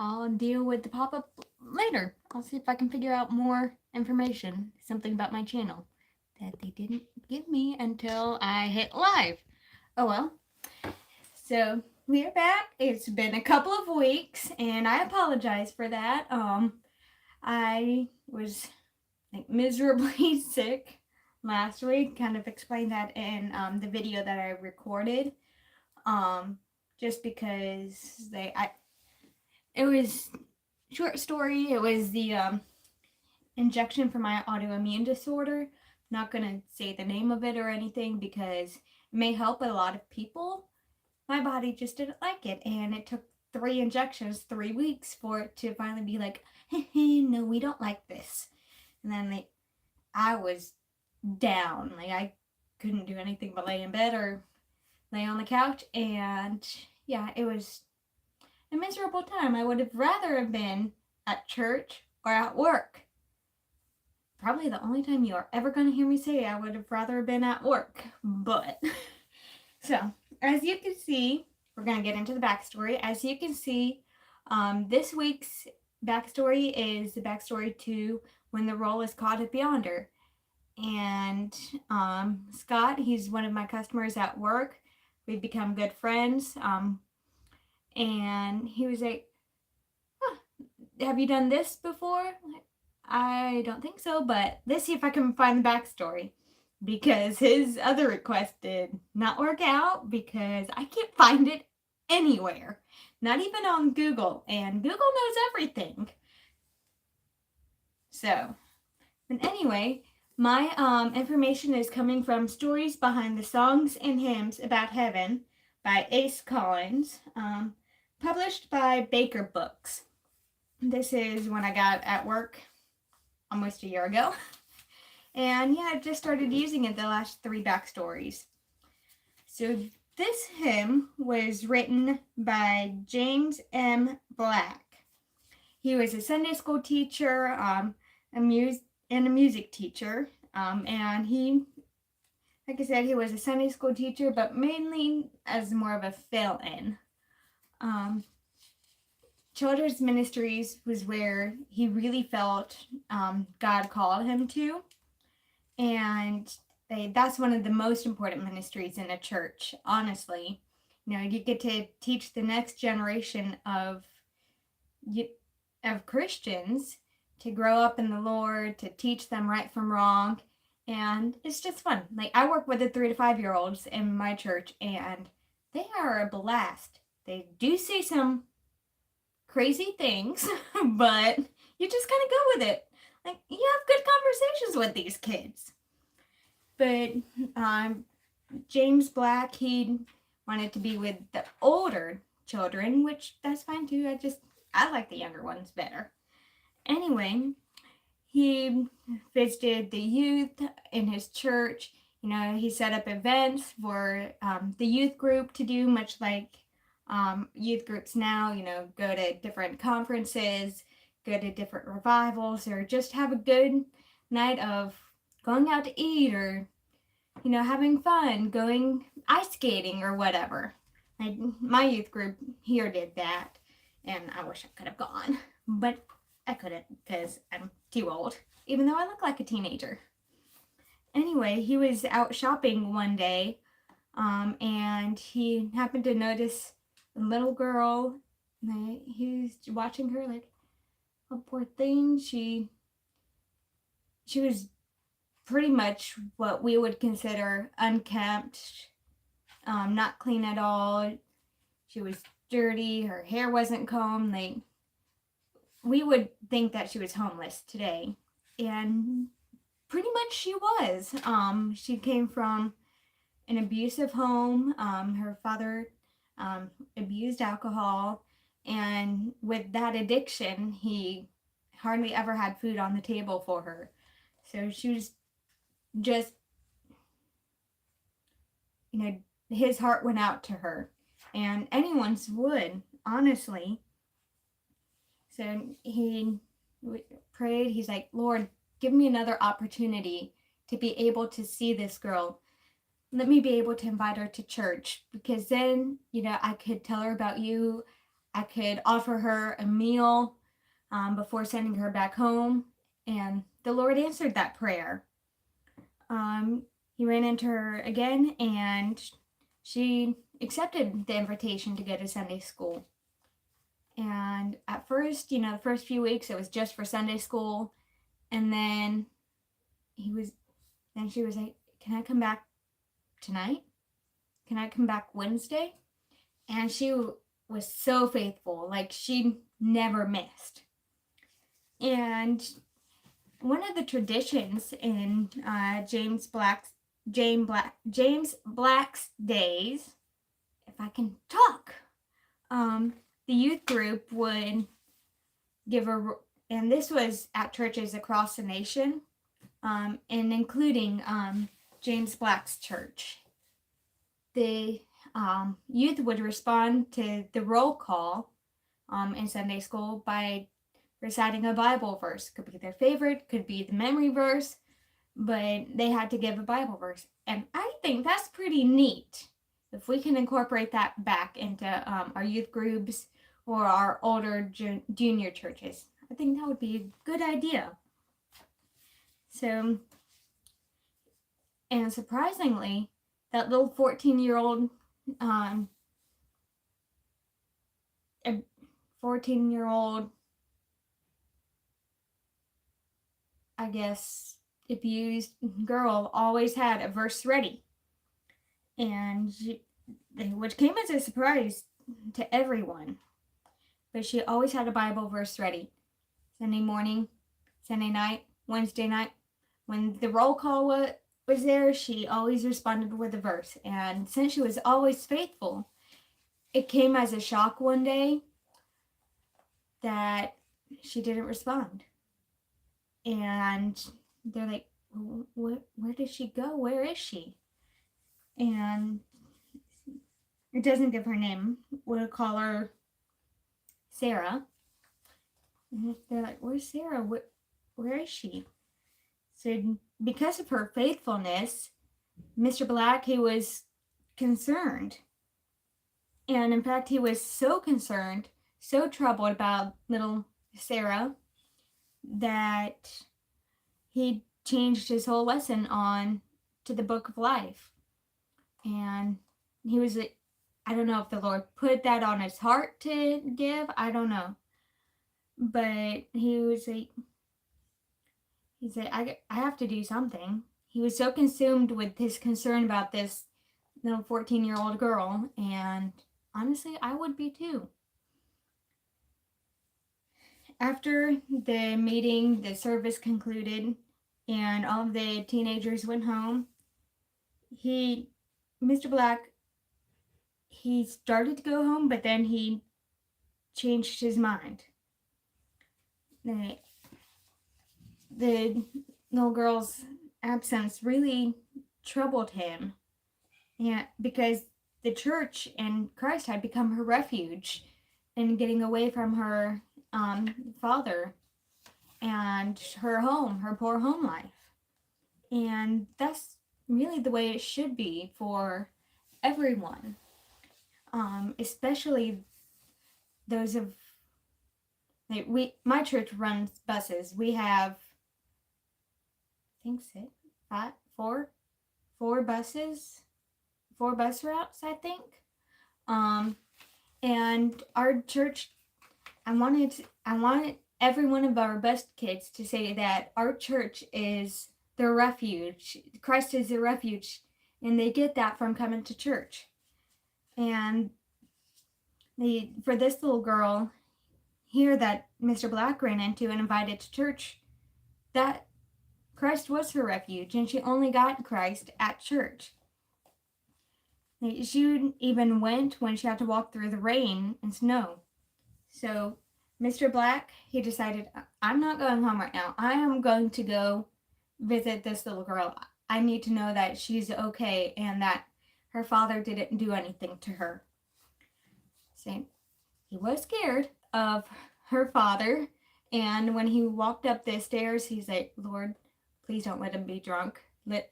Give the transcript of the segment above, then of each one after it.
I'll deal with the pop-up later. I'll see if I can figure out more information, something about my channel that they didn't give me until I hit live. Oh well. So we're back. It's been a couple of weeks, and I apologize for that. I was miserably sick last week. Kind of explained that in the video that I recorded. Just because it was short story. It was the injection for my autoimmune disorder. Not gonna say the name of it or anything because it may help a lot of people. My body just didn't like it, and it took 3 injections, 3 weeks for it to finally be like, hey, no, we don't like this. And then I was down. I couldn't do anything but lay in bed or lay on the couch, and yeah, it was a miserable time. I would have rather have been at church or at work. Probably the only time you are ever going to hear me say I would have rather have been at work. But, so, as you can see, we're going to get into the backstory. As you can see, this week's backstory is the backstory to when the role is caught at Yonder. And Scott, he's one of my customers at work. We've become good friends. And he was like, have you done this before? I don't think so, but let's see if I can find the backstory. Because his other request did not work out because I can't find it anywhere. Not even on Google. And Google knows everything. So, but anyway, my information is coming from Stories Behind the Songs and Hymns About Heaven by Ace Collins, published by Baker Books. This is when I got at work almost a year ago. And yeah, I've just started using it the last 3 backstories. So this hymn was written by James M. Black. He was a Sunday school teacher, and a music teacher. And he, like I said, he was a Sunday school teacher, but mainly as more of a fill-in. Children's ministries was where he really felt God called him to. And that's one of the most important ministries in a church, honestly. You get to teach the next generation of Christians to grow up in the Lord, to teach them right from wrong. And it's just fun. I work with the 3 to 5-year-olds in my church, and they are a blast. They do say some crazy things, but you just kind of go with it. You have good conversations with these kids. But James Black, he wanted to be with the older children, which that's fine too. I like the younger ones better. Anyway, he visited the youth in his church. He set up events for the youth group to do, much like youth groups now, go to different conferences, go to different revivals, or just have a good night of going out to eat or, having fun, going ice skating or whatever. My youth group here did that, and I wish I could have gone, but I couldn't because I'm too old, even though I look like a teenager. Anyway, he was out shopping one day, and he happened to notice a little girl. He was watching her like, oh, poor thing. She was pretty much what we would consider unkempt, not clean at all. She was dirty. Her hair wasn't combed. We would think that she was homeless today, and pretty much she was. She came from an abusive home. Her father abused alcohol, and with that addiction, he hardly ever had food on the table for her. So she was just, his heart went out to her, and anyone's would, honestly. So he prayed. He's like, Lord, give me another opportunity to be able to see this girl. Let me be able to invite her to church, because then, I could tell her about you. I could offer her a meal before sending her back home. And the Lord answered that prayer. He ran into her again, and she accepted the invitation to go to Sunday school. And at first, the first few weeks, it was just for Sunday school. And then she was like, "Can I come back tonight? Can I come back Wednesday?" And she was so faithful, like she never missed. And one of the traditions in James Black's days, if I can talk, the youth group would give and this was at churches across the nation, and including James Black's church. The youth would respond to the roll call in Sunday school by reciting a Bible verse. Could be their favorite, could be the memory verse, but they had to give a Bible verse. And I think that's pretty neat. If we can incorporate that back into our youth groups or our older junior churches, I think that would be a good idea. So, and surprisingly, that little 14-year-old, I guess, abused girl always had a verse ready, and which came as a surprise to everyone. But she always had a Bible verse ready. Sunday morning, Sunday night, Wednesday night. When the roll call was there, she always responded with a verse. And since she was always faithful, it came as a shock one day that she didn't respond. And they're like, where did she go? Where is she? And it doesn't give her name. We'll call her Sarah. And they're like, where's Sarah? Where is she? So because of her faithfulness, Mr. Black, he was concerned. And in fact, he was so concerned, so troubled about little Sarah, that he changed his whole lesson on to the Book of Life. And he was, I don't know if the Lord put that on his heart to give, I don't know. But he said, I have to do something. He was so consumed with his concern about this little 14-year-old girl, and honestly, I would be too. After the meeting, the service concluded, and all of the teenagers went home. Mr. Black, he started to go home, but then he changed his mind. The little girl's absence really troubled him, because the church and Christ had become her refuge in getting away from her father and her home, her poor home life. And that's really the way it should be for everyone, especially those of my church runs buses. We have, I think, four buses, 4 bus routes, I think. And our church, I wanted every one of our bus kids to say that our church is their refuge. Christ is their refuge, and they get that from coming to church. And for this little girl here that Mr. Black ran into and invited to church, that Christ was her refuge, and she only got Christ at church. She even went when she had to walk through the rain and snow. So Mr. Black, he decided, I'm not going home right now. I am going to go visit this little girl. I need to know that she's okay and that her father didn't do anything to her. So he was scared of her father, and when he walked up the stairs, he's like, Lord, please don't let him be drunk. Let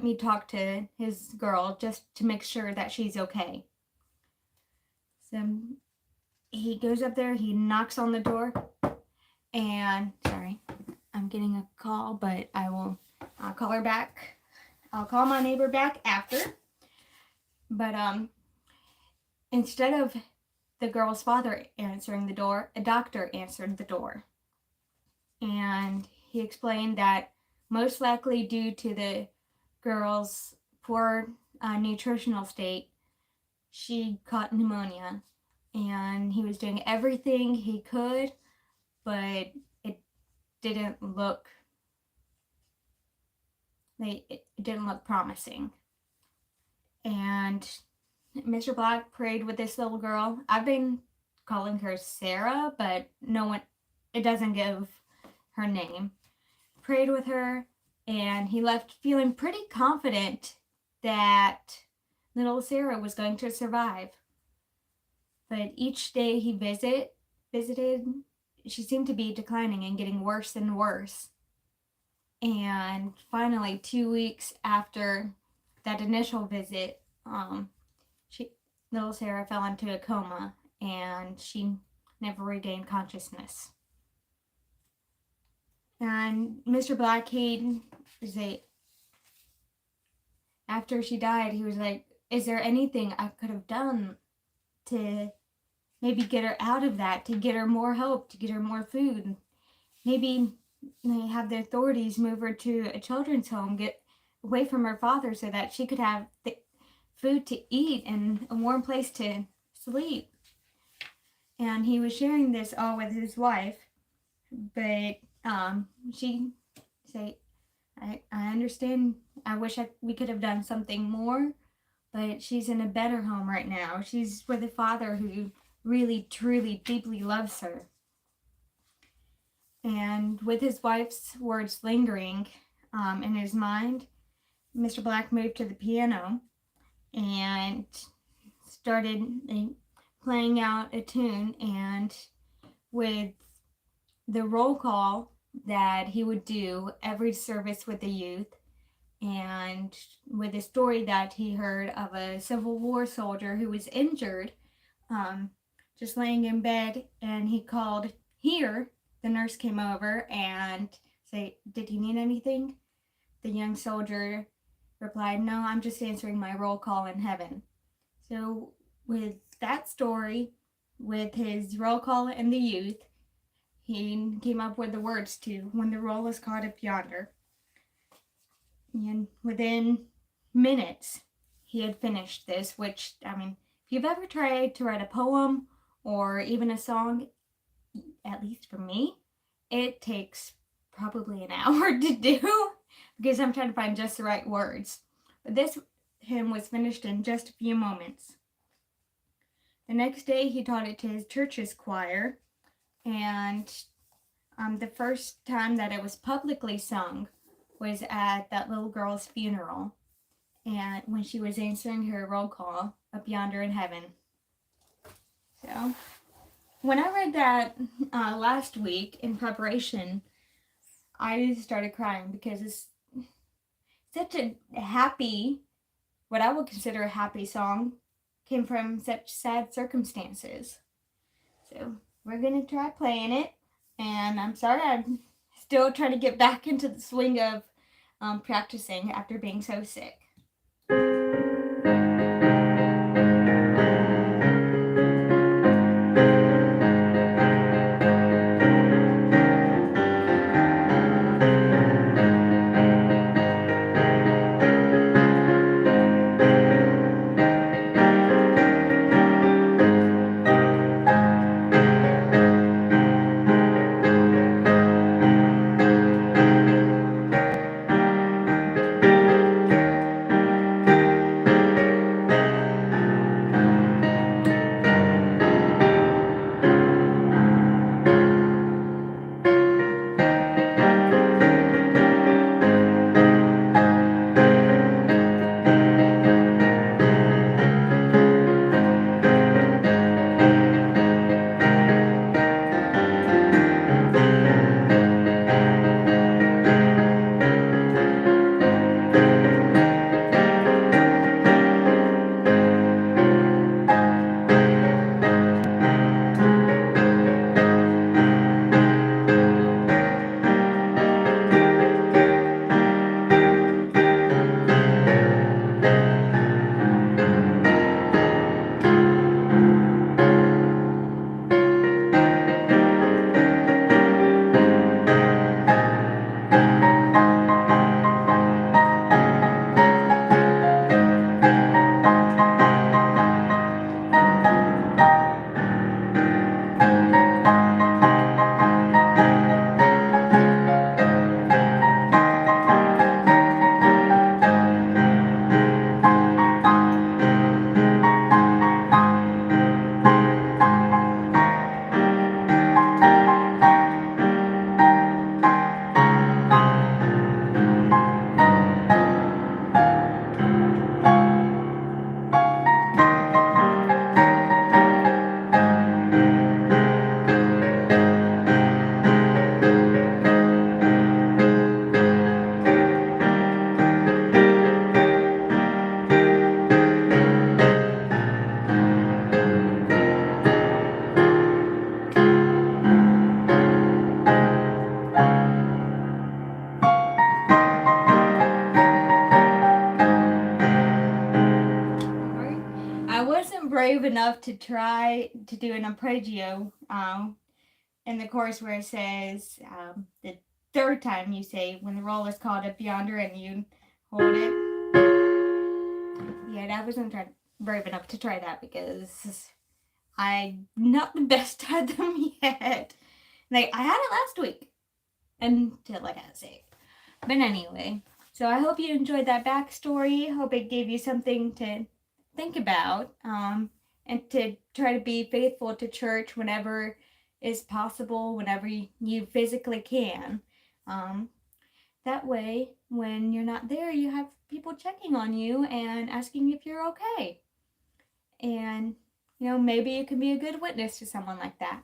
me talk to his girl just to make sure that she's okay. So he goes up there, he knocks on the door, and sorry, I'm getting a call, but I'll call her back. I'll call my neighbor back after. But instead of the girl's father answering the door, a doctor answered the door. And he explained that most likely due to the girl's poor nutritional state, she caught pneumonia. And he was doing everything he could, but it didn't look promising. And Mr. Black prayed with this little girl. I've been calling her Sarah, but it doesn't give her name. Prayed with her, and he left feeling pretty confident that little Sarah was going to survive. But each day he visited, she seemed to be declining and getting worse and worse. And finally, 2 weeks after that initial visit, little Sarah fell into a coma, and she never regained consciousness. And Mr. Black, after she died, he was like, is there anything I could have done to maybe get her out of that, to get her more hope, to get her more food? Maybe they have the authorities move her to a children's home, get away from her father so that she could have the food to eat and a warm place to sleep. And he was sharing this all with his wife, but she said, I understand. I wish we could have done something more, but she's in a better home right now. She's with a father who really, truly, deeply loves her. And with his wife's words lingering in his mind, Mr. Black moved to the piano and started playing out a tune, and with the roll call that he would do every service with the youth, and with a story that he heard of a Civil War soldier who was injured, just laying in bed, and he called here. The nurse came over and said, did he need anything? The young soldier replied, no, I'm just answering my roll call in heaven. So with that story, with his roll call and the youth, he came up with the words to When the Roll is Caught Up Yonder. And within minutes, he had finished this, which, I mean, if you've ever tried to write a poem or even a song, at least for me, it takes probably an hour to do because I'm trying to find just the right words. But this hymn was finished in just a few moments. The next day, he taught it to his church's choir, and the first time that it was publicly sung was at that little girl's funeral, and when she was answering her roll call up yonder in heaven. So when I read that last week in preparation, I started crying because it's such a happy, what I would consider a happy song, came from such sad circumstances. So we're going to try playing it, and I'm sorry I'm still trying to get back into the swing of practicing after being so sick. brave enough to try to do an arpeggio in the chorus where it says the third time you say when the roll is called up yonder and you hold it. Yeah, I wasn't brave enough to try that because I'm not the best at them yet. Like, I had it last week until I got sick. But anyway, so I hope you enjoyed that backstory. Hope it gave you something to think about, and to try to be faithful to church whenever is possible, whenever you physically can. That way, when you're not there, you have people checking on you and asking if you're okay. And, maybe you can be a good witness to someone like that.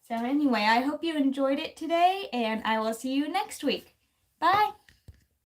So anyway, I hope you enjoyed it today, and I will see you next week. Bye!